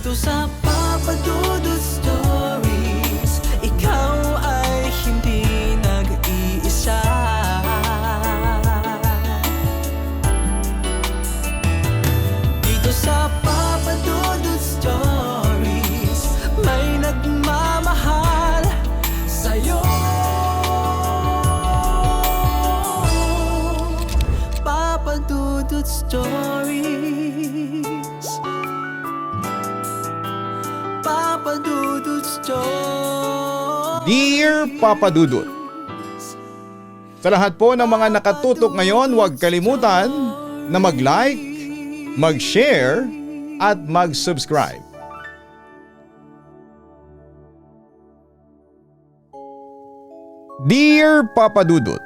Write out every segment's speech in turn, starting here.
Dito sa Papa Dudut Stories, ikaw ay hindi nag-iisa. Dito sa Papa Dudut Stories, may nagmamahal sa'yo. Papa Dudut Stories, Papa Dudut Stories. Dear Papa Dudut, sa lahat po ng mga nakatutok ngayon, huwag kalimutan na mag-like, mag-share at mag-subscribe. Dear Papa Dudut,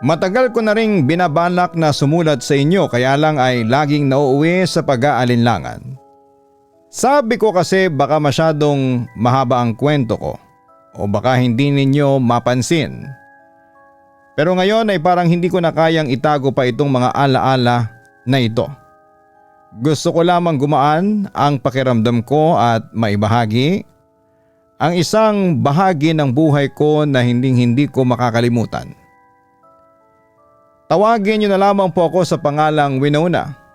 matagal ko na ring binabalak na sumulat sa inyo kaya lang ay laging nauuwi sa pag-aalinlangan. Sabi ko kasi baka masyadong mahaba ang kwento ko o baka hindi ninyo mapansin. Pero ngayon ay parang hindi ko na kayang itago pa itong mga alaala na ito. Gusto ko lamang gumaan ang pakiramdam ko at maibahagi ang isang bahagi ng buhay ko na hindi ko makakalimutan. Tawagin niyo na lamang po ako sa pangalang Winona.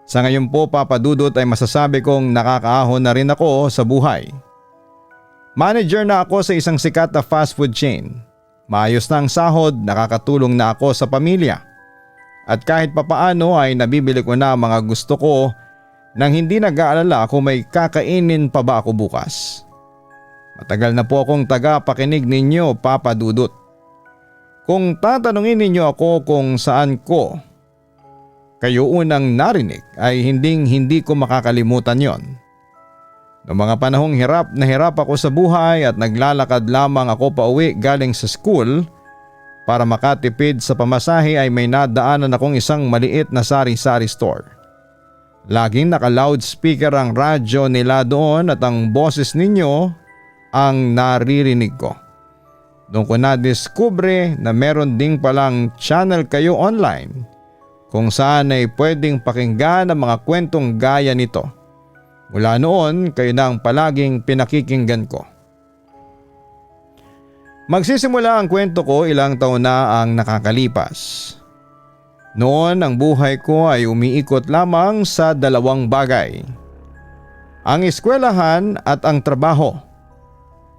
Sa ngayon po Papa Dudut ay masasabi kong nakakaahon na rin ako sa buhay. Manager na ako sa isang sikat na fast food chain. Maayos na ang sahod, nakakatulong na ako sa pamilya. At kahit papaano ay nabibili ko na ang mga gusto ko nang hindi nag-aalala kung may kakainin pa ba ako bukas. Matagal na po akong taga-pakinig ninyo Papa Dudut. Kung tatanungin ninyo ako kung saan ko kayo unang narinig ay hindi ko makakalimutan yon. Noong mga panahong hirap na hirap ako sa buhay at naglalakad lamang ako pauwi galing sa school para makatipid sa pamasahe ay may nadaanan akong isang maliit na sari-sari store. Laging naka-loudspeaker ang radyo nila doon at ang boses ninyo ang naririnig ko. Doon ko na-discover na meron ding palang channel kayo online kung saan ay pwedeng pakinggan ang mga kwentong gaya nito. Mula noon, kayo na ang palaging pinakikinggan ko. Magsisimula ang kwento ko ilang taon na ang nakakalipas. Noon ang buhay ko ay umiikot lamang sa dalawang bagay. Ang eskwelahan at ang trabaho.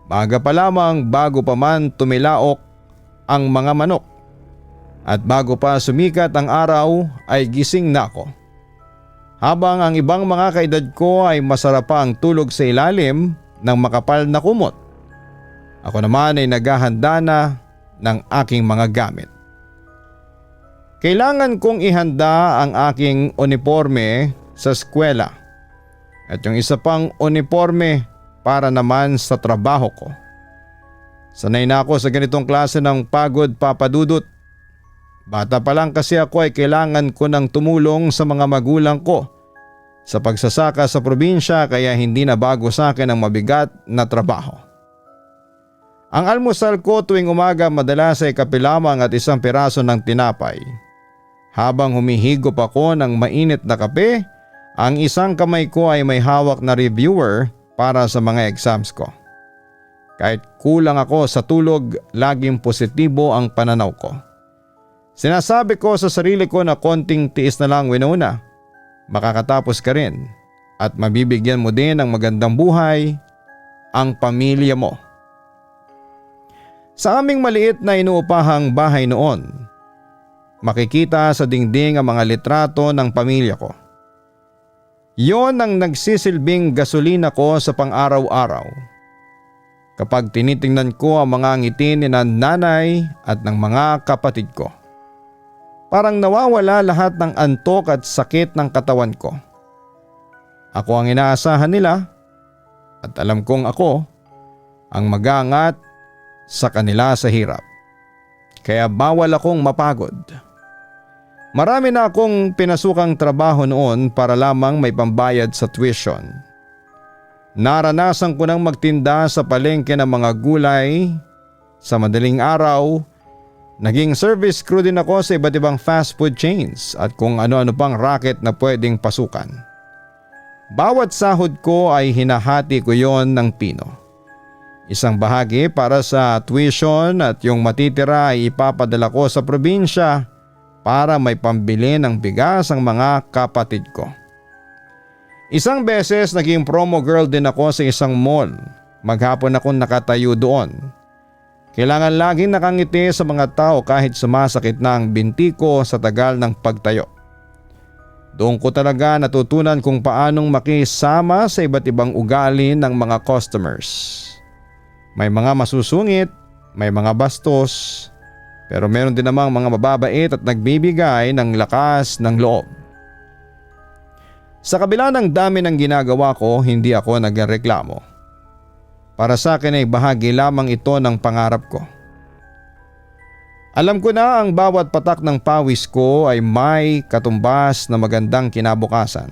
Maaga pa lamang bago pa man tumilaok ang mga manok. At bago pa sumikat ang araw ay gising na ako. Habang ang ibang mga kaedad ko ay masarap pa ang tulog sa ilalim ng makapal na kumot. Ako naman ay naghahanda na ng aking mga gamit. Kailangan kong ihanda ang aking uniforme sa eskwela at yung isa pang uniforme para naman sa trabaho ko. Sanay na ako sa ganitong klase ng pagod Papa Dudut. Bata pa lang kasi ako ay kailangan ko ng tumulong sa mga magulang ko sa pagsasaka sa probinsya kaya hindi na bago sa akin ang mabigat na trabaho. Ang almusal ko tuwing umaga madalas ay kape lamang at isang piraso ng tinapay. Habang humihigop ako ng mainit na kape, ang isang kamay ko ay may hawak na reviewer para sa mga exams ko. Kahit kulang ako sa tulog, laging positibo ang pananaw ko. Sinasabi ko sa sarili ko na konting tiis na lang Winona. Makakatapos ka rin at mabibigyan mo din ng magandang buhay ang pamilya mo. Sa aming maliit na inuupahang bahay noon, makikita sa dingding ang mga litrato ng pamilya ko. Yon ang nagsisilbing gasolina ko sa pang-araw-araw. Kapag tinitingnan ko ang mga ngiti ni nanay at ng mga kapatid ko. Parang nawawala lahat ng antok at sakit ng katawan ko. Ako ang inaasahan nila at alam kong ako ang mag-aangat sa kanila sa hirap. Kaya bawal akong mapagod. Marami na akong pinasukang trabaho noon para lamang may pambayad sa tuition. Naranasan ko nang magtinda sa palengke ng mga gulay. Sa madaling araw, naging service crew din ako sa iba't ibang fast food chains at kung ano-ano pang racket na pwedeng pasukan. Bawat sahod ko ay hinahati ko yon ng pino. Isang bahagi para sa tuition at yung matitira ay ipapadala ko sa probinsya para may pambili ng bigas ang mga kapatid ko. Isang beses naging promo girl din ako sa isang mall. Maghapon akong nakatayo doon. Kailangan laging nakangiti sa mga tao kahit sumasakit na ang binti ko sa tagal ng pagtayo. Doon ko talaga natutunan kung paanong makisama sa iba't ibang ugali ng mga customers. May mga masusungit, may mga bastos, pero meron din namang mga mababait at nagbibigay ng lakas ng loob. Sa kabila ng dami ng ginagawa ko, hindi ako nagreklamo. Para sa akin ay bahagi lamang ito ng pangarap ko. Alam ko na ang bawat patak ng pawis ko ay may katumbas na magandang kinabukasan.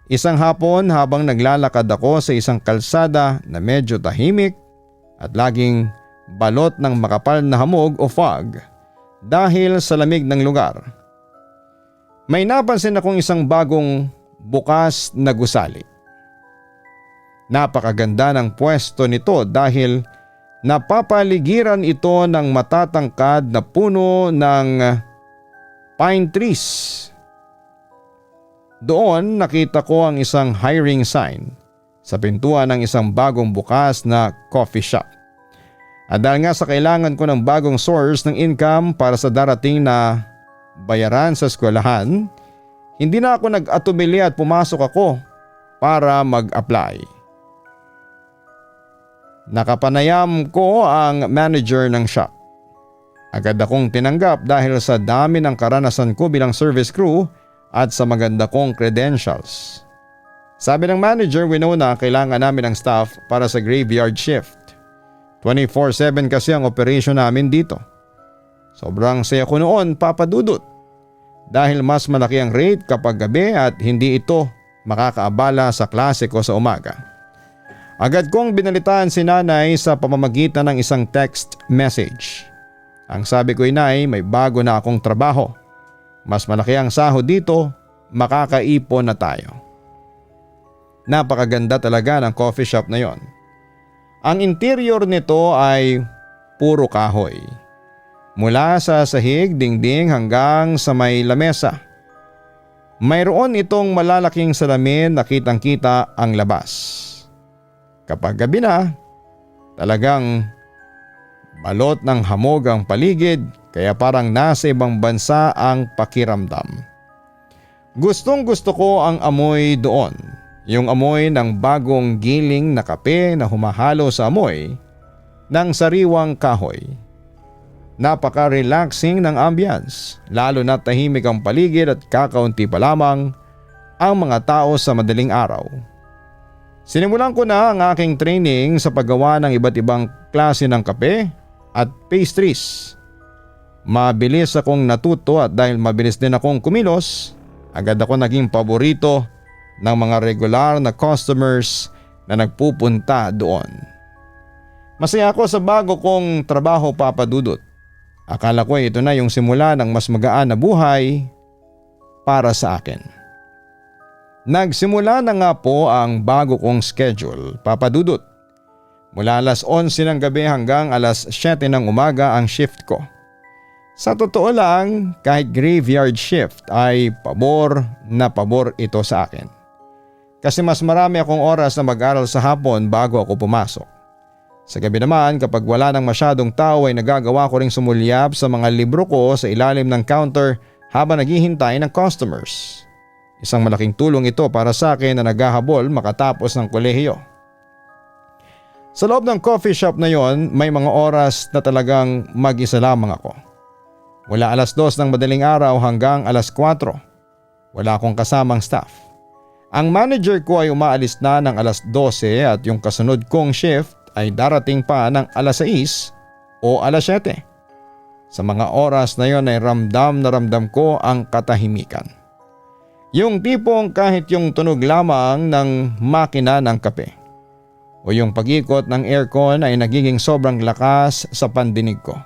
Isang hapon habang naglalakad ako sa isang kalsada na medyo tahimik at laging balot ng makapal na hamog o fog dahil sa lamig ng lugar. May napansin akong isang bagong bukas na gusali. Napakaganda ng pwesto nito dahil napapaligiran ito ng matatangkad na puno ng pine trees. Doon nakita ko ang isang hiring sign sa pintuan ng isang bagong bukas na coffee shop. At dahil nga sa kailangan ko ng bagong source ng income para sa darating na bayaran sa eskwelahan, hindi na ako nag-atubili at pumasok ako para mag-apply. Nakapanayam ko ang manager ng shop. Agad akong tinanggap dahil sa dami ng karanasan ko bilang service crew at sa maganda kong credentials. Sabi ng manager, Winona, kailangan namin ng staff para sa graveyard shift. 24/7 kasi ang operation namin dito. Sobrang saya ko noon, Papa Dudut, dahil mas malaki ang rate kapag gabi at hindi ito makakaabala sa klase ko sa umaga. Agad kong binalitaan si nanay sa pamamagitan ng isang text message. Ang sabi ko, Inay, may bago na akong trabaho. Mas malaki ang sahod dito, makakaipon na tayo. Napakaganda talaga ng coffee shop na yon. Ang interior nito ay puro kahoy. Mula sa sahig, dingding hanggang sa may lamesa. Mayroon itong malalaking salamin na kitang-kita ang labas. Kapag gabi na, talagang balot ng hamog ang paligid kaya parang nasa ibang bansa ang pakiramdam. Gustong gusto ko ang amoy doon, yung amoy ng bagong giling na kape na humahalo sa amoy ng sariwang kahoy. Napaka-relaxing ng ambience, lalo na tahimik ang paligid at kakaunti pa lamang ang mga tao sa madaling araw. Sinimulan ko na ang aking training sa paggawa ng iba't ibang klase ng kape at pastries. Mabilis akong natuto at dahil mabilis din akong kumilos, agad ako naging paborito ng mga regular na customers na nagpupunta doon. Masaya ako sa bago kong trabaho, Papa Dudut. Akala ko ito na yung simula ng mas magaan na buhay para sa akin. Nagsimula na nga po ang bago kong schedule, Papa Dudut. Mula alas 11 ng gabi hanggang alas 7 ng umaga ang shift ko. Sa totoo lang, kahit graveyard shift ay pabor na pabor ito sa akin. Kasi mas marami akong oras na mag-aral sa hapon bago ako pumasok. Sa gabi naman, kapag wala nang masyadong tao ay nagagawa ko ring sumulyap sa mga libro ko sa ilalim ng counter habang naghihintay ng customers. Isang malaking tulong ito para sa akin na naghahabol makatapos ng kolehiyo. Sa loob ng coffee shop na yon, may mga oras na talagang mag-isa lamang ako. Mula alas 2 ng madaling araw hanggang alas 4, wala akong kasamang staff. Ang manager ko ay umaalis na ng alas 12 at yung kasunod kong shift ay darating pa ng alas 6 o alas 7. Sa mga oras na yon ay ramdam na ramdam ko ang katahimikan. Yung tipong kahit yung tunog lamang ng makina ng kape o yung pag-ikot ng aircon ay nagiging sobrang lakas sa pandinig ko.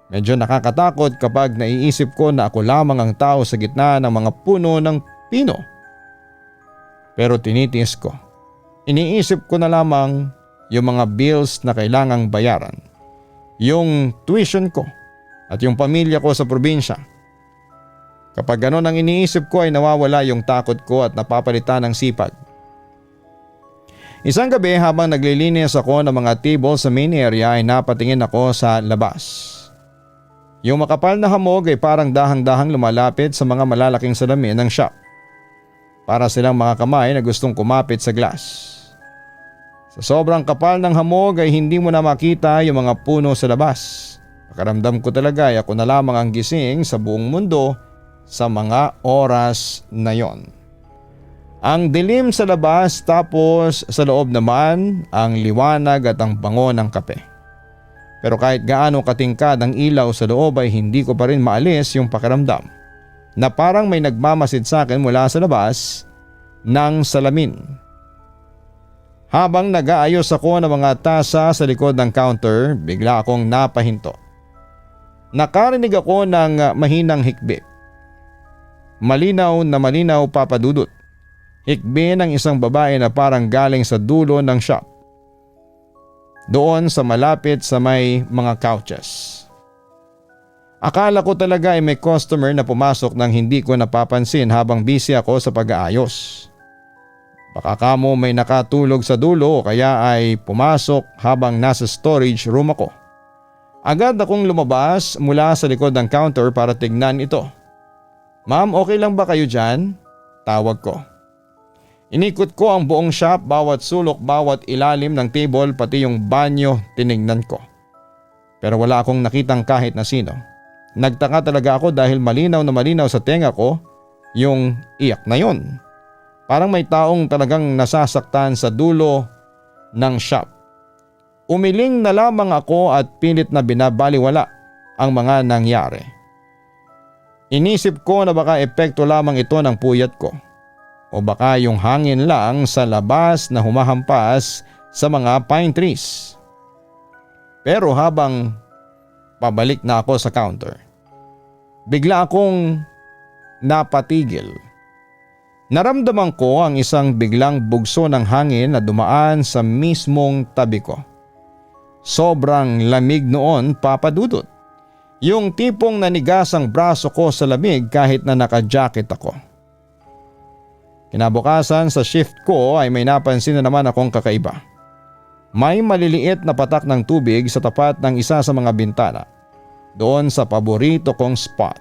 Medyo nakakatakot kapag naiisip ko na ako lamang ang tao sa gitna ng mga puno ng pino. Pero tinitiis ko. Iniisip ko na lamang yung mga bills na kailangang bayaran, yung tuition ko at yung pamilya ko sa probinsya. Kapag ganon ang iniisip ko ay nawawala yung takot ko at napapalitan ng sipag. Isang gabi habang naglilinis ako ng mga table sa main area ay napatingin ako sa labas. Yung makapal na hamog ay parang dahang-dahang lumalapit sa mga malalaking salamin ng shop. Para silang mga kamay na gustong kumapit sa glass. Sa sobrang kapal ng hamog ay hindi mo na makita yung mga puno sa labas. Pakaramdam ko talaga ay ako na lamang ang gising sa buong mundo sa mga oras na yon. Ang dilim sa labas tapos sa loob naman ang liwanag at ang bango ng kape. Pero kahit gaano katingkad ang ilaw sa loob ay hindi ko pa rin maalis yung pakiramdam na parang may nagmamasid sa akin mula sa labas ng salamin. Habang nag-aayos ako ng mga tasa sa likod ng counter, bigla akong napahinto. Nakarinig ako ng mahinang hikbi. Malinaw na malinaw, Papa Dudut. Hikbi ng isang babae na parang galing sa dulo ng shop. Doon sa malapit sa may mga couches. Akala ko talaga ay may customer na pumasok nang hindi ko napapansin habang busy ako sa pag-aayos. Baka kamo may nakatulog sa dulo o kaya ay pumasok habang nasa storage room ako. Agad akong lumabas mula sa likod ng counter para tignan ito. Ma'am, okay lang ba kayo dyan? Tawag ko. Inikot ko ang buong shop, bawat sulok, bawat ilalim ng table, pati yung banyo tinignan ko. Pero wala akong nakitang kahit na sino. Nagtaka talaga ako dahil malinaw na malinaw sa tenga ko yung iyak na yon. Parang may taong talagang nasasaktan sa dulo ng shop. Umiling na lamang ako at pilit na binabaliwala ang mga nangyari. Inisip ko na baka epekto lamang ito ng puyat ko. O baka yung hangin lang sa labas na humahampas sa mga pine trees. Pero habang pabalik na ako sa counter, bigla akong napatigil. Naramdaman ko ang isang biglang bugso ng hangin na dumaan sa mismong tabi ko. Sobrang lamig noon, Papa Dudut. Yung tipong nanigas ang braso ko sa lamig kahit na naka-jacket ako. Kinabukasan sa shift ko ay may napansin na naman akong kakaiba. May maliliit na patak ng tubig sa tapat ng isa sa mga bintana. Doon sa paborito kong spot.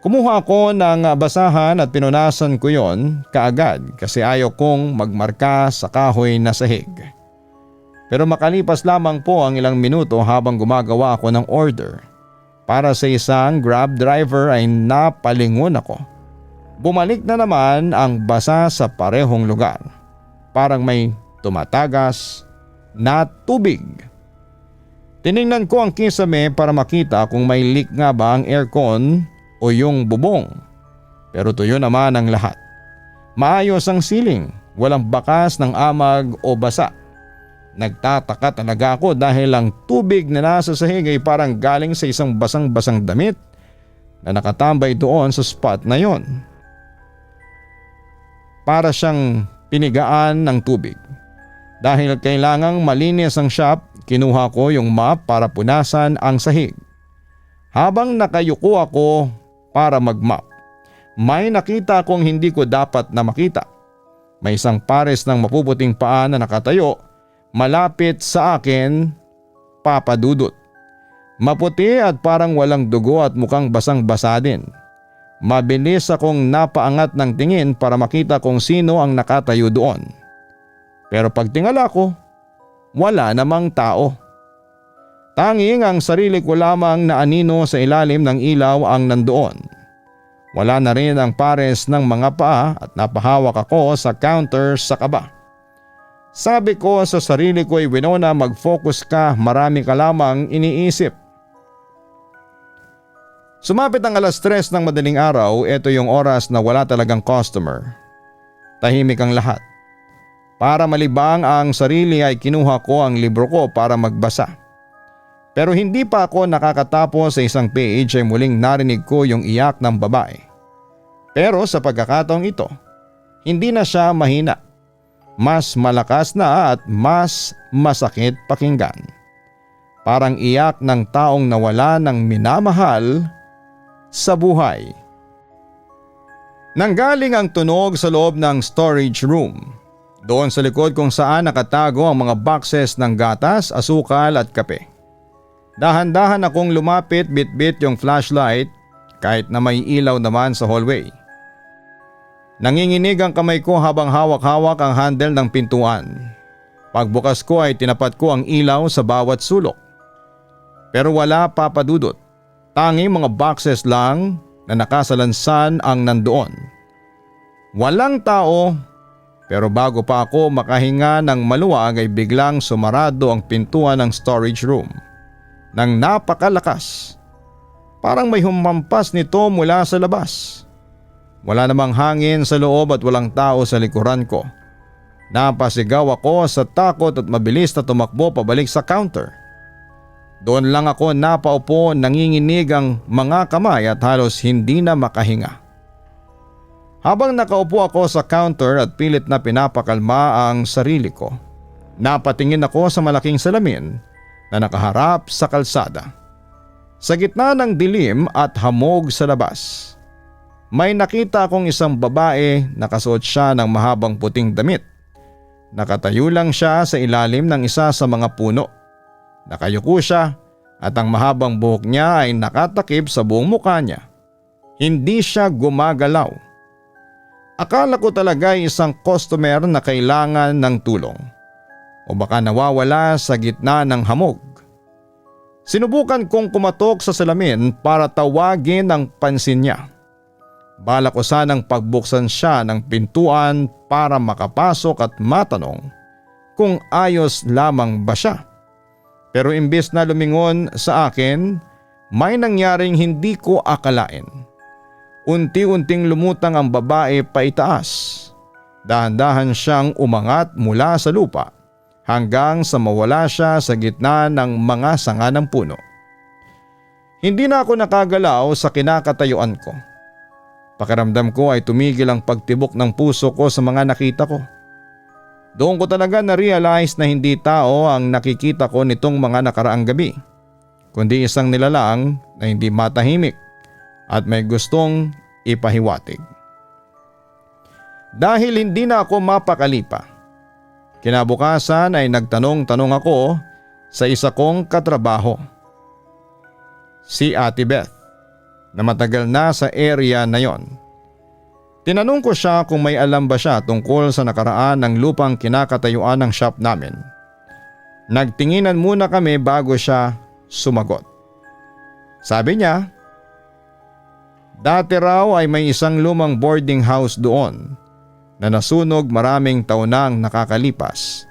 Kumuha ako ng basahan at pinunasan ko yon kaagad kasi ayaw kong magmarka sa kahoy na sahig. Pero makalipas lamang po ang ilang minuto habang gumagawa ako ng order para sa isang Grab driver ay napalingon ako. Bumalik na naman ang basa sa parehong lugar. Parang may tumatagas na tubig. Tiningnan ko ang kisame para makita kung may leak nga ba ang aircon o yung bubong. Pero tuyo naman ang lahat. Maayos ang ceiling, walang bakas ng amag o basa. Nagtataka talaga ako dahil ang tubig na nasa sahig ay parang galing sa isang basang-basang damit na nakatambay doon sa spot na yon. Para siyang pinigaan ng tubig. Dahil kailangang malinis ang shop, kinuha ko yung mop para punasan ang sahig. Habang nakayuko ako para mag-mop, may nakita akong hindi ko dapat na makita. May isang pares ng mapuputing paa na nakatayo malapit sa akin, Papa Dudut. Maputi at parang walang dugo at mukhang basang-basa din. Mabilis akong napaangat ng tingin para makita kung sino ang nakatayo doon. Pero pagtingala ko, wala namang tao. Tanging ang sarili ko lamang na anino sa ilalim ng ilaw ang nandoon. Wala na rin ang pares ng mga paa at napahawak ako sa counter sa kaba. Sabi ko sa sarili ko, Winona, mag-focus ka, marami ka lamang iniisip. Sumapit ang 3:00 ng madaling araw, ito yung oras na wala talagang customer. Tahimik ang lahat. Para malibang ang sarili ay kinuha ko ang libro ko para magbasa. Pero hindi pa ako nakakatapos sa isang page ay muling narinig ko yung iyak ng babae. Pero sa pagkakataong ito, Hindi na siya mahina. Mas malakas na at mas masakit pakinggan. Parang iyak ng taong nawala ng minamahal sa buhay. Nanggaling ang tunog sa loob ng storage room. Doon sa likod kung saan nakatago ang mga boxes ng gatas, asukal at kape. Dahan-dahan akong lumapit, bit-bit yung flashlight kahit na may ilaw naman sa hallway. Nanginginig ang kamay ko habang hawak-hawak ang handle ng pintuan. Pagbukas ko ay tinapat ko ang ilaw sa bawat sulok. Pero wala papadudot. Tanging mga boxes lang na nakasalansan ang nandoon. Walang tao, pero bago pa ako makahinga ng maluwag ay biglang sumarado ang pintuan ng storage room nang napakalakas. Parang may humampas nito mula sa labas. Wala namang hangin sa loob at walang tao sa likuran ko. Napasigaw ako sa takot at mabilis na tumakbo pabalik sa counter. Doon lang ako napaupo, nanginginig ang mga kamay at halos hindi na makahinga. Habang nakaupo ako sa counter at pilit na pinapakalma ang sarili ko, napatingin ako sa malaking salamin na nakaharap sa kalsada. Sa gitna ng dilim at hamog sa labas, may nakita akong isang babae, nakasuot siya ng mahabang puting damit. Nakatayo lang siya sa ilalim ng isa sa mga puno. Nakayuko siya at ang mahabang buhok niya ay nakatakip sa buong mukha niya. Hindi siya gumagalaw. Akala ko talaga ay isang customer na kailangan ng tulong o baka nawawala sa gitna ng hamog. Sinubukan kong kumatok sa salamin para tawagin ang pansin niya. Balak ko sanang pagbuksan siya ng pintuan para makapasok at matanong kung ayos lamang ba siya. Pero imbes na lumingon sa akin, may nangyaring hindi ko akalain. Unti-unting lumutang ang babae paitaas. Dahan-dahan siyang umangat mula sa lupa hanggang sa mawala siya sa gitna ng mga sanga ng puno. Hindi na ako nakagalaw sa kinakatayuan ko. Pakiramdam ko ay tumigil ang pagtibok ng puso ko sa mga nakita ko. Doon ko talaga na-realize na hindi tao ang nakikita ko nitong mga nakaraang gabi, kundi isang nilalang na hindi matahimik at may gustong ipahiwatig. Dahil hindi na ako mapakali pa, kinabukasan ay nagtanong-tanong ako sa isa kong katrabaho, si Ate Beth, na matagal na sa area na yon. Tinanong ko siya kung may alam ba siya tungkol sa nakaraan ng lupang kinakatayuan ng shop namin. Nagtinginan muna kami bago siya sumagot. Sabi niya, dati raw ay may isang lumang boarding house doon na nasunog maraming taon nang nakakalipas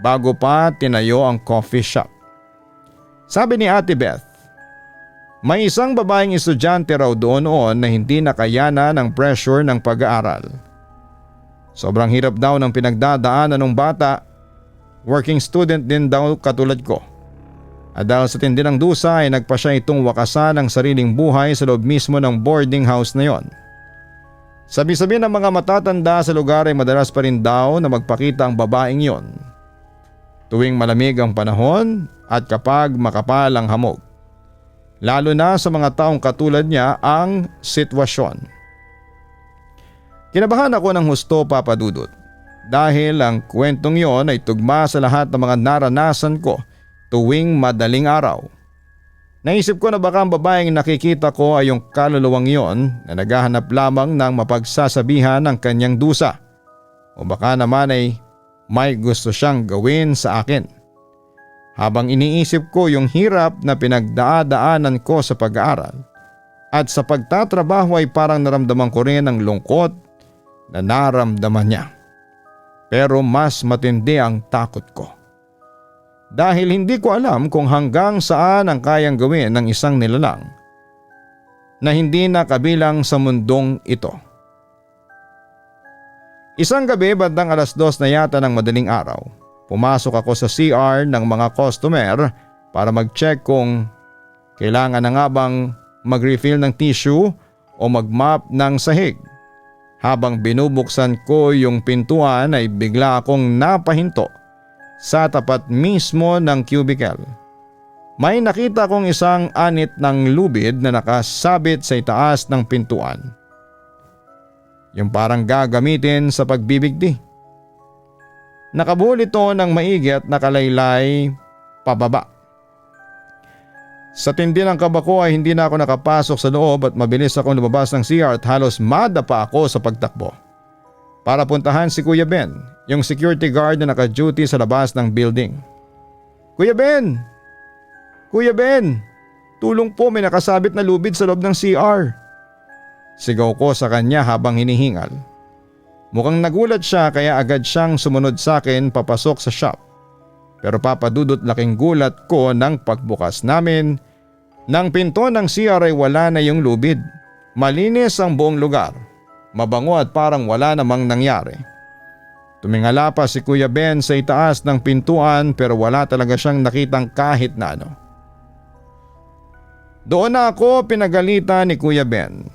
bago pa tinayo ang coffee shop. Sabi ni Ate Beth, may isang babaeng estudyante raw doon na hindi nakayana ng pressure ng pag-aaral. Sobrang hirap daw ng pinagdadaanan ng bata, working student din daw katulad ko. At dahil sa tindi ng dusa ay nagpa siya itong wakasan ng sariling buhay sa loob mismo ng boarding house na yon. Sabi-sabi ng mga matatanda sa lugar ay madalas pa rin daw na magpakita ang babaeng yon tuwing malamig ang panahon at kapag makapal ang hamog. Lalo na sa mga taong katulad niya ang sitwasyon. Kinabahan ako ng husto, Papa Dudut, dahil ang kwentong yon ay tugma sa lahat ng mga naranasan ko tuwing madaling araw. Naisip ko na baka ang babaeng nakikita ko ay yung kaluluwang yon na naghahanap lamang ng mapagsasabihan ng kanyang dusa o baka naman ay may gusto siyang gawin sa akin. Habang iniisip ko yung hirap na pinagdadaanan ko sa pag-aaral at sa pagtatrabaho ay parang naramdaman ko rin ang lungkot na naramdaman niya. Pero mas matindi ang takot ko. Dahil hindi ko alam kung hanggang saan ang kayang gawin ng isang nilalang na hindi na kabilang sa mundong ito. Isang gabi bandang 2:00 na yata ng madaling araw, pumasok ako sa CR ng mga customer para mag-check kung kailangan na nga bang mag-refill ng tissue o mag-mop ng sahig. Habang binubuksan ko yung pintuan ay bigla akong napahinto sa tapat mismo ng cubicle. May nakita kong isang anit ng lubid na nakasabit sa itaas ng pintuan. Yung parang gagamitin sa pagbibigti. Nakabuhol ito ng maigi at nakalaylay pababa. Sa tindi ng kaba ko ay hindi na ako nakapasok sa loob at mabilis akong lumabas ng CR at halos madapa ako sa pagtakbo. Para puntahan si Kuya Ben, yung security guard na naka-duty sa labas ng building. Kuya Ben! Kuya Ben! Tulong po, may nakasabit na lubid sa loob ng CR. Sigaw ko sa kanya habang hinihingal. Mukhang nagulat siya kaya agad siyang sumunod sa akin papasok sa shop. Pero papadudot laking gulat ko nang pagbukas namin ng pinto ng CR ay wala na yung lubid. Malinis ang buong lugar. Mabango at parang wala namang nangyari. Tumingala pa si Kuya Ben sa itaas ng pintuan pero wala talaga siyang nakitang kahit na ano. Doon na ako pinagalitan ni Kuya Ben.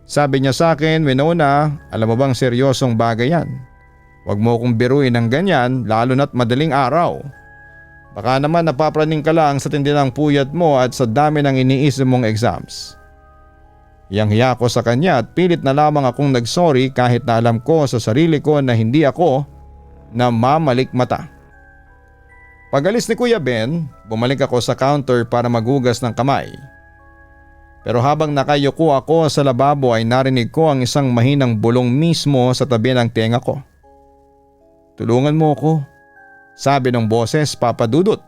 Sabi niya sa akin, Winona, alam mo bang seryosong bagay yan? Huwag mo akong biruin ng ganyan lalo na't madaling araw. Baka naman napapraning ka lang sa tindi ng puyat mo at sa dami ng iniisip mong exams. Hiyang-hiya ko sa kanya at pilit na lamang akong nagsorry kahit na alam ko sa sarili ko na hindi ako na mamalikmata. Pag-alis ni Kuya Ben, bumalik ako sa counter para maghugas ng kamay. Pero habang nakayuko ako sa lababo ay narinig ko ang isang mahinang bulong mismo sa tabi ng tenga ko. Tulungan mo ako, sabi ng boses papadudot.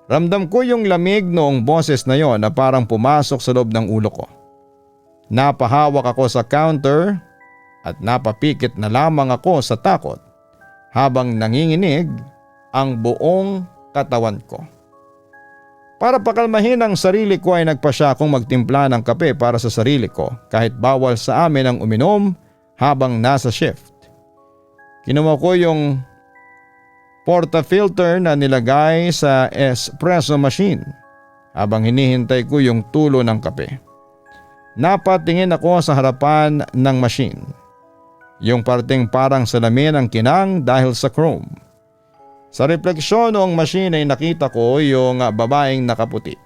Ramdam ko yung lamig noong boses na yon na parang pumasok sa loob ng ulo ko. Napahawak ako sa counter at napapikit na lamang ako sa takot habang nanginginig ang buong katawan ko. Para pakalmahin ang sarili ko ay nagpasya akong magtimpla ng kape para sa sarili ko kahit bawal sa amin ang uminom habang nasa shift. Kinuha ko yung portafilter na nilagay sa espresso machine habang hinihintay ko yung tulo ng kape. Napatingin ako sa harapan ng machine. Yung parteng parang salamin ang kinang dahil sa chrome. Sa refleksyon noong machine ay nakita ko yung babaeng nakaputi.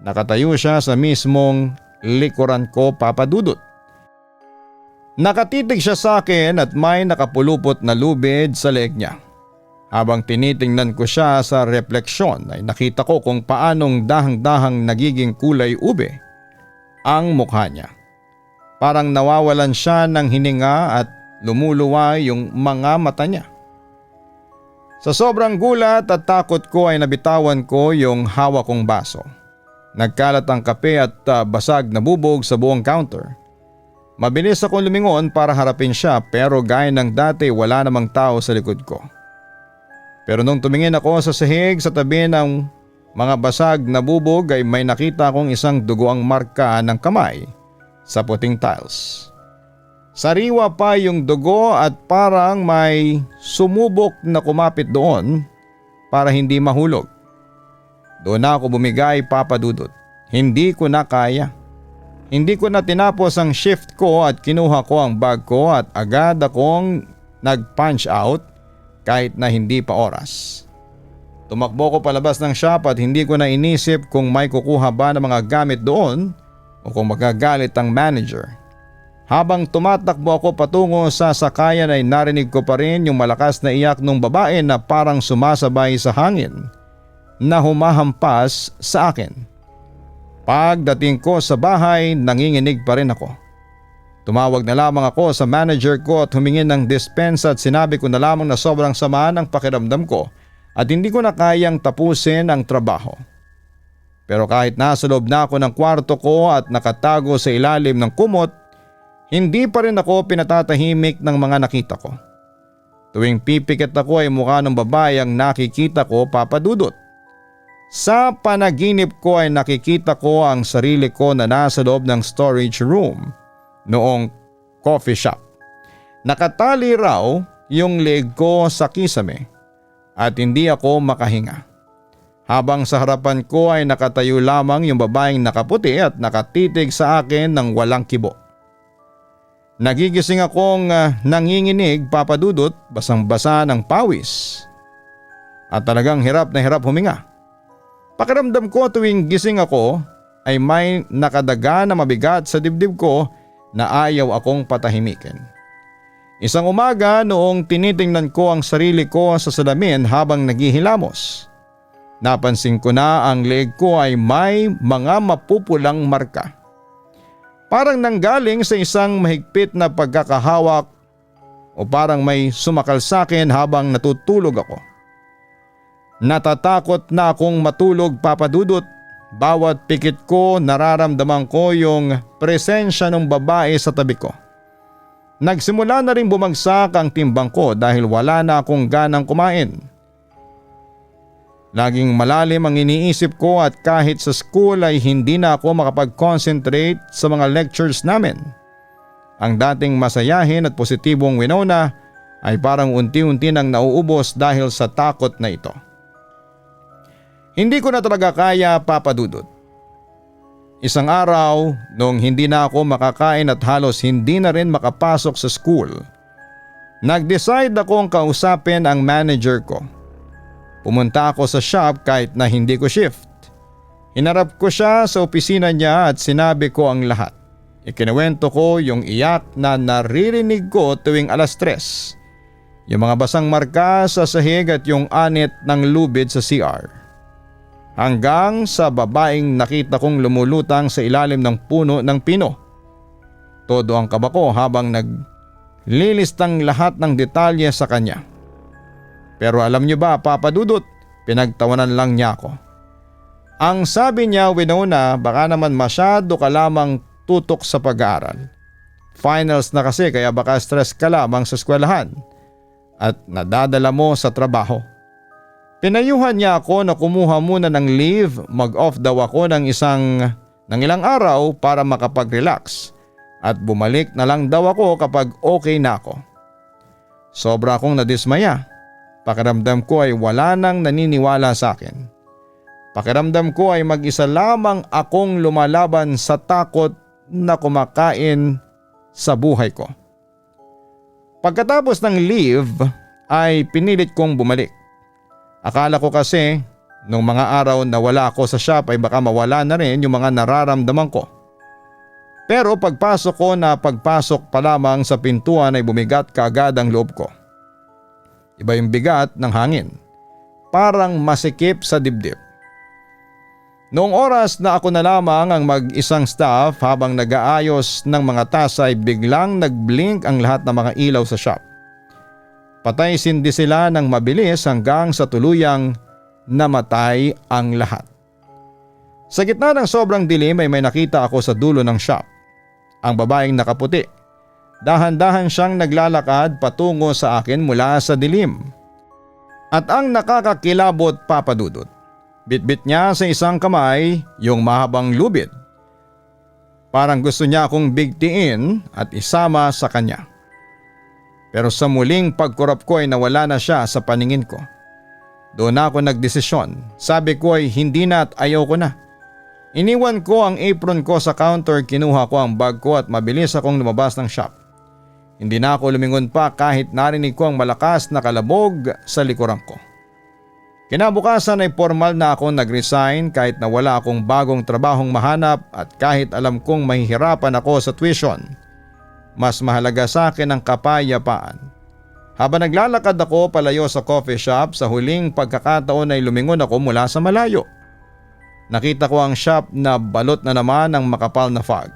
Nakatayo siya sa mismong likuran ko papadudot. Nakatitig siya sa akin at may nakapulupot na lubid sa leeg niya. Habang tinitingnan ko siya sa refleksyon ay nakita ko kung paanong dahang-dahang nagiging kulay ube ang mukha niya. Parang nawawalan siya ng hininga at lumuluwa yung mga mata niya. Sa sobrang gulat at takot ko ay nabitawan ko yung hawak kong baso. Nagkalat ang kape at basag na bubog sa buong counter. Mabilis akong lumingon para harapin siya pero gaya ng dati wala namang tao sa likod ko. Pero nung tumingin ako sa sahig sa tabi ng mga basag na bubog ay may nakita akong isang dugoang marka ng kamay sa puting tiles. Sariwa pa yung dugo at parang may sumubok na kumapit doon para hindi mahulog. Doon na ako bumigay papadudot. Hindi ko na kaya. Hindi ko na tinapos ang shift ko at kinuha ko ang bag ko at agad akong nag-punch out kahit na hindi pa oras. Tumakbo ko palabas ng shop at hindi ko na inisip kung may kukuha ba ng mga gamit doon o kung magagalit ang manager. Habang tumatakbo ako patungo sa sakayan ay narinig ko pa rin yung malakas na iyak ng babae na parang sumasabay sa hangin na humahampas sa akin. Pagdating ko sa bahay, nanginginig pa rin ako. Tumawag na lamang ako sa manager ko at humingi ng dispensa at sinabi ko na lamang na sobrang sama ng pakiramdam ko at hindi ko na kayang tapusin ang trabaho. Pero kahit nasa loob na ako ng kwarto ko at nakatago sa ilalim ng kumot, hindi pa rin ako pinatatahimik ng mga nakita ko. Tuwing pipikit ako ay mukha ng babae ang nakikita ko papadudot. Sa panaginip ko ay nakikita ko ang sarili ko na nasa loob ng storage room noong coffee shop. Nakatali raw yung leg ko sa kisame at hindi ako makahinga. Habang sa harapan ko ay nakatayo lamang yung babaeng nakaputi at nakatitig sa akin ng walang kibo. Nagigising akong nanginginig, Papa Dudut, basang-basa ng pawis. At talagang hirap na hirap huminga. Pakiramdam ko tuwing gising ako ay may nakadaga na mabigat sa dibdib ko na ayaw akong patahimikin. Isang umaga noong tinitingnan ko ang sarili ko sa salamin habang naghihilamos, napansin ko na ang leeg ko ay may mga mapupulang marka. Parang nanggaling sa isang mahigpit na pagkakahawak o parang may sumakal sa akin habang natutulog ako. Natatakot na akong matulog, Papa Dudut. Bawat pikit ko nararamdaman ko yung presensya ng babae sa tabi ko. Nagsimula na rin bumagsak ang timbang ko dahil wala na akong ganang kumain. Laging malalim ang iniisip ko at kahit sa school ay hindi na ako makapag-concentrate sa mga lectures namin. Ang dating masayahin at positibong Winona ay parang unti-unti nang nauubos dahil sa takot na ito. Hindi ko na talaga kaya, Papa Dudut. Isang araw, noong hindi na ako makakain at halos hindi na rin makapasok sa school, nag-decide akong kausapin ang manager ko. Pumunta ako sa shop kahit na hindi ko shift. Hinarap ko siya sa opisina niya at sinabi ko ang lahat. Ikinuwento ko yung iyak na naririnig ko tuwing 3:00, yung mga basang marka sa sahig at yung anit ng lubid sa CR. Hanggang sa babaeng nakita kong lumulutang sa ilalim ng puno ng pino. Todo ang kaba ko habang naglilistang lahat ng detalye sa kanya. Pero alam niyo ba, Papa Dudut, pinagtawanan lang niya ako. Ang sabi niya, Winona, baka naman masyado ka lamang tutok sa pag-aaral. Finals na kasi kaya baka stress ka lamang sa eskwelahan at nadadala mo sa trabaho. Pinayuhan niya ako na kumuha muna ng leave, mag-off daw ako ng ilang araw para makapag-relax at bumalik na lang daw ako kapag okay na ako. Sobra akong nadismaya. Pakiramdam ko ay wala nang naniniwala sa akin. Pakiramdam ko ay mag-isa lamang akong lumalaban sa takot na kumakain sa buhay ko. Pagkatapos ng leave ay pinilit kong bumalik. Akala ko kasi nung mga araw na wala ako sa shop ay baka mawala na rin yung mga nararamdaman ko. Pero pagpasok pa lamang sa pintuan ay bumigat kaagad ang loob ko. Iba yung bigat ng hangin. Parang masikip sa dibdib. Noong oras na ako na lamang ang mag-isang staff habang nag-aayos ng mga tasa ay biglang nag-blink ang lahat ng mga ilaw sa shop. Patay sindi sila ng mabilis hanggang sa tuluyang namatay ang lahat. Sa gitna ng sobrang dilim ay may nakita ako sa dulo ng shop. Ang babaeng nakaputi. Dahan-dahan siyang naglalakad patungo sa akin mula sa dilim. At ang nakakakilabot, Papa Dudut, bitbit niya sa isang kamay yung mahabang lubid. Parang gusto niya akong bigtiin at isama sa kanya. Pero sa muling pagkurap ko ay nawala na siya sa paningin ko. Doon ako nagdesisyon. Sabi ko ay hindi na at ayaw ko na. Iniwan ko ang apron ko sa counter, kinuha ko ang bag ko at mabilis akong lumabas ng shop. Hindi na ako lumingon pa kahit narinig ko ang malakas na kalabog sa likuran ko. Kinabukasan ay formal na akong nag-resign kahit na wala akong bagong trabahong mahanap at kahit alam kong mahihirapan ako sa tuition. Mas mahalaga sa akin ang kapayapaan. Habang naglalakad ako palayo sa coffee shop, sa huling pagkakataon ay lumingon ako mula sa malayo. Nakita ko ang shop na balot na naman ng makapal na fog.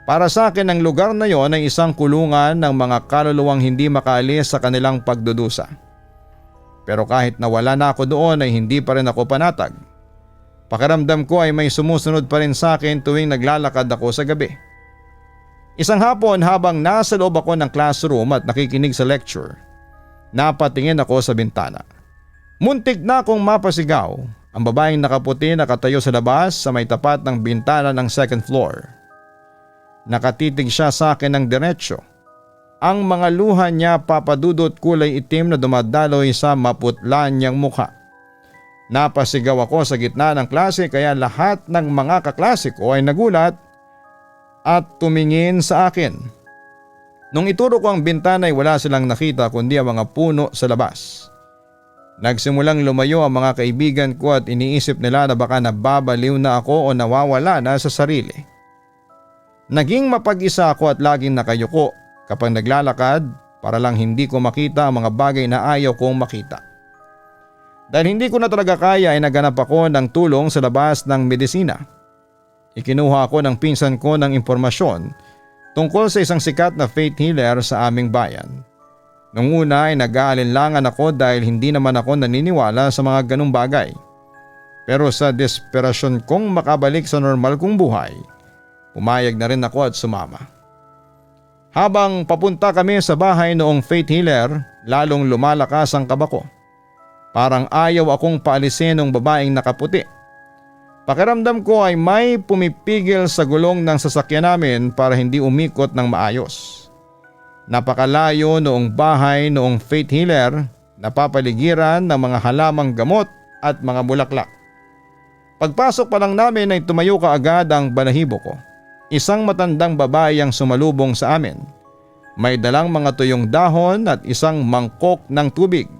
Para sa akin ang lugar na yon ay isang kulungan ng mga kaluluwang hindi makaalis sa kanilang pagdudusa. Pero kahit nawala na ako doon ay hindi pa rin ako panatag. Pakiramdam ko ay may sumusunod pa rin sa akin tuwing naglalakad ako sa gabi. Isang hapon habang nasa loob ako ng classroom at nakikinig sa lecture, napatingin ako sa bintana. Muntik na akong mapasigaw ang babaeng nakaputi nakatayo sa labas sa may tapat ng bintana ng second floor. Nakatitig siya sa akin ng diretsyo. Ang mga luha niya, Papa Dudut, kulay itim na dumadaloy sa maputla niyang mukha. Napasigaw ako sa gitna ng klase kaya lahat ng mga kaklase ko ay nagulat at tumingin sa akin. Nung ituro ko ang bintana ay wala silang nakita kundi ang mga puno sa labas. Nagsimulang lumayo ang mga kaibigan ko at iniisip nila na baka nababaliw na ako o nawawala na sa sarili. Naging mapag-isa ako at laging nakayuko kapag naglalakad para lang hindi ko makita ang mga bagay na ayaw kong makita. Dahil hindi ko na talaga kaya ay naghanap ako ng tulong sa labas ng medisina. Ikinuha ako ng pinsan ko ng impormasyon tungkol sa isang sikat na faith healer sa aming bayan. Nung una ay nag-aalinlangan ako dahil hindi naman ako naniniwala sa mga ganung bagay. Pero sa desperasyon kong makabalik sa normal kong buhay, pumayag na rin ako at sumama. Habang papunta kami sa bahay noong faith healer, lalong lumalakas ang kaba ko. Parang ayaw akong paalisin ng babaeng nakaputi. Pakiramdam ko ay may pumipigil sa gulong ng sasakyan namin para hindi umikot ng maayos. Napakalayo noong bahay noong faith healer, napapaligiran ng mga halamang gamot at mga bulaklak. Pagpasok pa lang namin ay tumayo kaagad ang balahibo ko. Isang matandang babae ang sumalubong sa amin. May dalang mga tuyong dahon at isang mangkok ng tubig.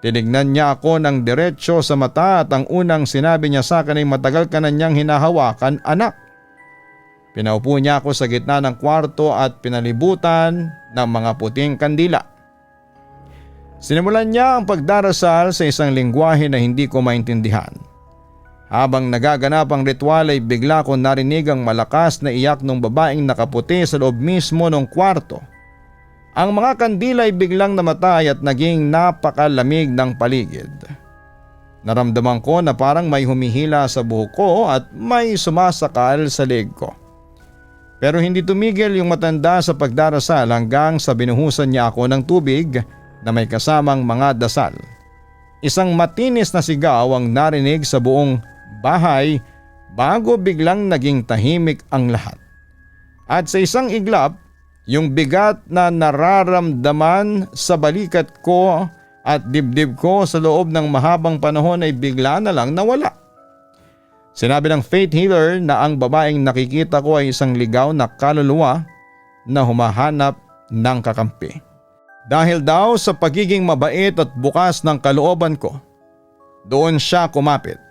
Tinignan niya ako ng diretsyo sa mata at ang unang sinabi niya sa akin ay matagal ka na niyang hinahawakan, anak. Pinaupo niya ako sa gitna ng kwarto at pinalibutan ng mga puting kandila. Sinimulan niya ang pagdarasal sa isang lengguwahe na hindi ko maintindihan. Habang nagaganap ang ritual ay bigla ko narinig ang malakas na iyak ng babaeng nakaputi sa loob mismo ng kwarto. Ang mga kandila ay biglang namatay at naging napakalamig ng paligid. Naramdaman ko na parang may humihila sa buhok ko at may sumasakal sa leeg ko. Pero hindi tumigil yung matanda sa pagdarasal hanggang sa binuhusan niya ako ng tubig na may kasamang mga dasal. Isang matinis na sigaw ang narinig sa buong bahay bago biglang naging tahimik ang lahat. At sa isang iglap, yung bigat na nararamdaman sa balikat ko at dibdib ko sa loob ng mahabang panahon ay bigla na lang nawala. Sinabi ng faith healer na ang babaeng nakikita ko ay isang ligaw na kaluluwa na humahanap ng kakampi. Dahil daw sa pagiging mabait at bukas ng kalooban ko, doon siya kumapit.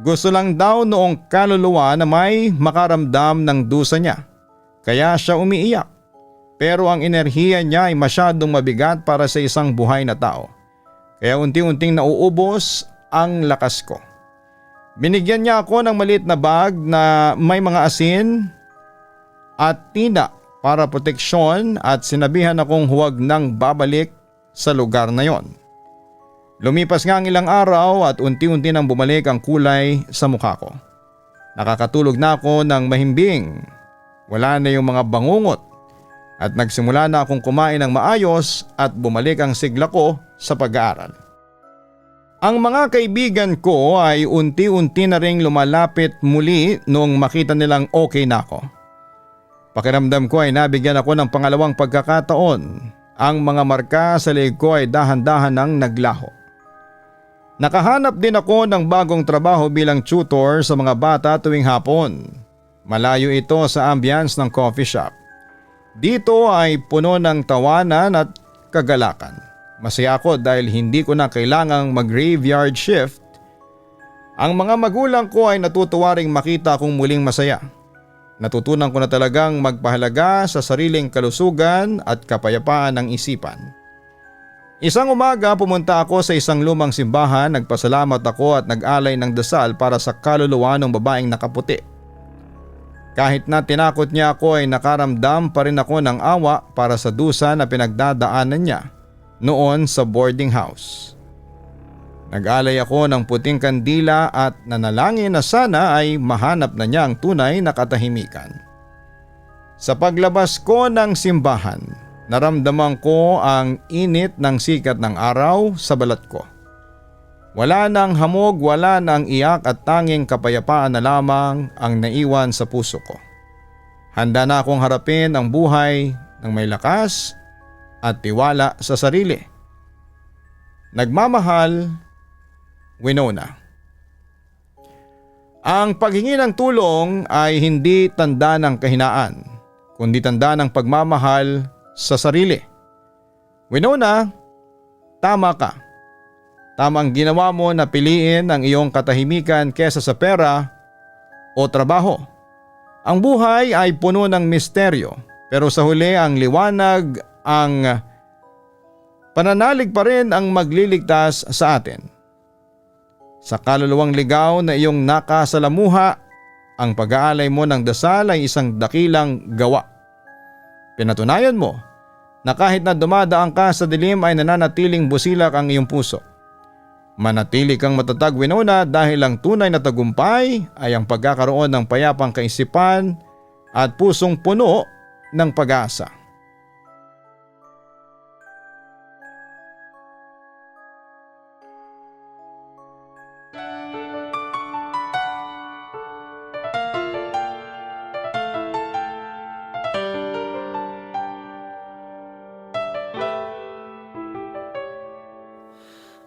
Gusto lang daw noong kaluluwa na may makaramdam ng dusa niya, kaya siya umiiyak. Pero ang enerhiya niya ay masyadong mabigat para sa isang buhay na tao, kaya unti-unting nauubos ang lakas ko. Binigyan niya ako ng maliit na bag na may mga asin at tina para proteksyon at sinabihan akong huwag nang babalik sa lugar na yon. Lumipas nga ang ilang araw at unti-unti nang bumalik ang kulay sa mukha ko. Nakakatulog na ako ng mahimbing. Wala na yung mga bangungot at nagsimula na akong kumain ng maayos at bumalik ang sigla ko sa pag-aaral. Ang mga kaibigan ko ay unti-unti na ring lumalapit muli noong makita nilang okay na ako. Pakiramdam ko ay nabigyan ako ng pangalawang pagkakataon. Ang mga marka sa leeg ko ay dahan-dahan nang naglaho. Nakahanap din ako ng bagong trabaho bilang tutor sa mga bata tuwing hapon. Malayo ito sa ambience ng coffee shop. Dito ay puno ng tawanan at kagalakan. Masaya ako dahil hindi ko na kailangang mag-graveyard shift. Ang mga magulang ko ay natutuwa ring makita akong muling masaya. Natutunan ko na talagang magpahalaga sa sariling kalusugan at kapayapaan ng isipan. Isang umaga pumunta ako sa isang lumang simbahan, nagpasalamat ako at nag-alay ng dasal para sa kaluluwa ng babaeng nakaputi. Kahit na tinakot niya ako ay nakaramdam pa rin ako ng awa para sa dusa na pinagdadaanan niya noon sa boarding house. Nag-alay ako ng puting kandila at nanalangin na sana ay mahanap na niya ang tunay na katahimikan. Sa paglabas ko ng simbahan, naramdaman ko ang init ng sikat ng araw sa balat ko. Wala nang hamog, wala nang iyak at tanging kapayapaan na lamang ang naiwan sa puso ko. Handa na akong harapin ang buhay ng may lakas at tiwala sa sarili. Nagmamahal, Winona. Ang paghingi ng tulong ay hindi tanda ng kahinaan, kundi tanda ng pagmamahal sa sarili. Winona, tama ka. Tama ang ginawa mo na piliin ang iyong katahimikan kesa sa pera o trabaho. Ang buhay ay puno ng misteryo, pero sa huli ang liwanag, ang pananalig pa rin ang magliligtas sa atin. Sa kaluluwang ligaw na iyong nakasalamuha, ang pag-aalay mo ng dasal ay isang dakilang gawa. Pinatunayan mo na kahit na dumadaang ka sa dilim ay nananatiling busilak ang iyong puso. Manatili kang matatag, Winona, dahil ang tunay na tagumpay ay ang pagkakaroon ng payapang kaisipan at pusong puno ng pag-asa.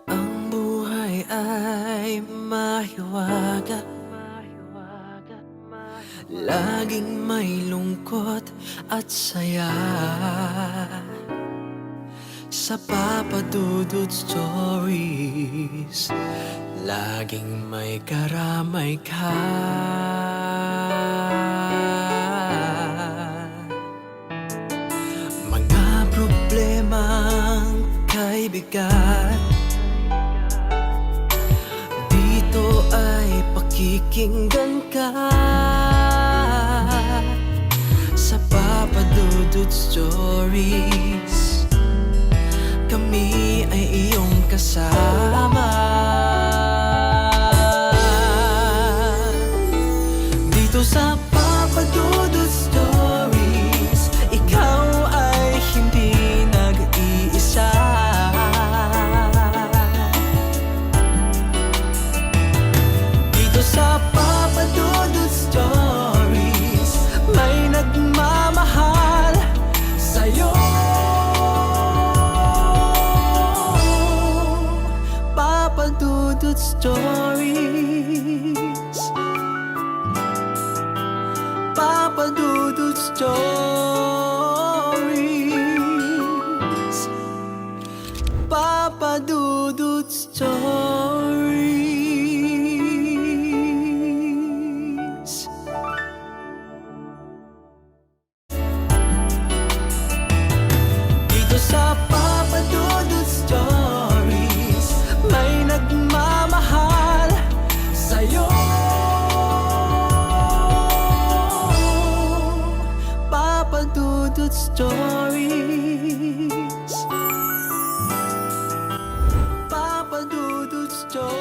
Ang buhay ay mahiwaga, laging may lungkot at saya. Sa Papa Dudut Stories, laging may karamay ka. Mga problemang kaibigan, dito ay pakikinggan ka. Sa Papa Dudut Stories, kami ay iyong kasama. Dito sa Papa Dudut Stories, ikaw ay hindi nag-iisa. Dito sa Papa Dudut Stories, may nagmamahal sa'yo. Papa Dudut Stories, Papa Dudut Stories, Papa Dudut Stories. Dito sa Papa Dudut Stories, may nagmamahal sa'yo. Papa Dudut Stories, Papa Dudut Stories.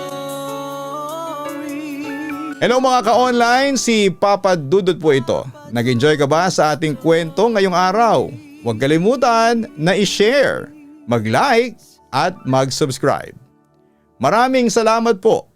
Hello mga ka-online, si Papa Dudut po ito. Nag-enjoy ka ba sa ating kwento ngayong araw? Huwag kalimutan na i-share, mag-like at mag-subscribe. Maraming salamat po.